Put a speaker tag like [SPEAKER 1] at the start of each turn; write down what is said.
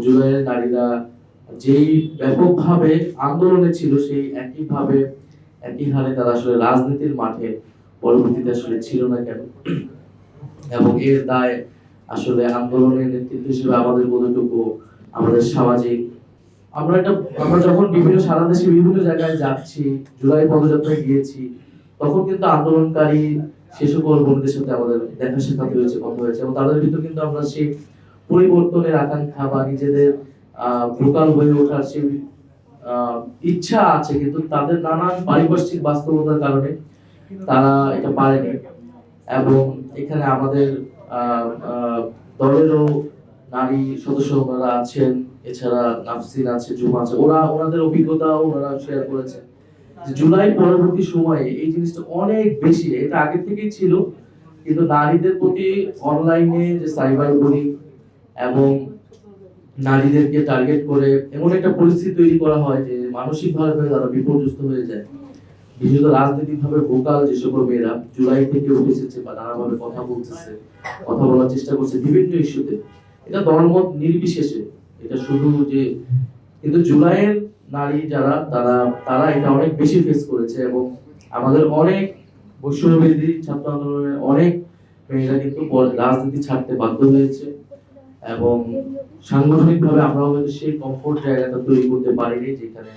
[SPEAKER 1] জুলাইয়ের নারীরা যেই ব্যাপকভাবে আন্দোলনে ছিল সেই একইভাবে একই হারে তারা আসলে রাজনীতির মাঠে পরবর্তীতে আসলে ছিল না কেন, এবং এর দায় আসলে আন্দোলনের নেতৃত্ব হিসেবে আমাদের কতটুকু, আমাদের সামাজিক, আমরা যখন সারা দেশে বিভিন্ন জায়গায় যাচ্ছি, জুলাই পদযাত্রায় গিয়েছি, তখন কিন্তু আন্দোলনকারী সে সকল বন্ধুদের সাথে আমাদের দেখা সাক্ষাৎ হয়েছে, কথা হয়েছে, এবং তাদের ভিতর কিন্তু আমরা সেই পরিবর্তনের আকাঙ্ক্ষা বা নিজেদের ভোকাল হয়ে ওঠার সেই ইচ্ছা আছে, কিন্তু তাদের নানান পারিপার্শ্বিক বাস্তবতার কারণে তারা এটা পারেনি। এবং এখানে আমাদের দলেরও নারী সদস্য ওনারা আছেন, এছাড়া নাফসিন আছে, জুমা আছে, ওনাদের অভিজ্ঞতাও ওনারা শেয়ার করেছেন। জুলাই পরবর্তী সময়ে এই জিনিসটা অনেক বেশি, এটা আগে থেকেই ছিল, কিন্তু নারীদের প্রতি অনলাইনে যে সাইবার বুলিং এবং নারীদেরকে টার্গেট করে এমন একটা পরিস্থিতি তৈরি করা হয় যে মানসিকভাবে তারা বিপর্যস্ত হয়ে যায়। বিশেষত রাজনৈতিকভাবে ভোকাল যে সকল মেয়েরা জুলাই থেকে উঠে এসেছে বা নানাভাবে কথা বলতেছে, কথা বলার চেষ্টা করছে বিভিন্ন ইস্যুতে, এটা দলমত নির্বিশেষে, এটা শুধু যে, কিন্তু জুলাইয়ের নারী যারা তারা তারা এটা অনেক বেশি ফেস করেছে, এবং আমাদের অনেক বৈষম্যবিরোধী ছাত্র আন্দোলনের অনেক মেয়েরা কিন্তু রাজনীতি ছাড়তে বাধ্য হয়েছে, এবং সাংগঠনিকভাবে আমরা হয়তো সেই কমফোর্ট জায়গাটা তৈরি করতে পারিনি যেখানে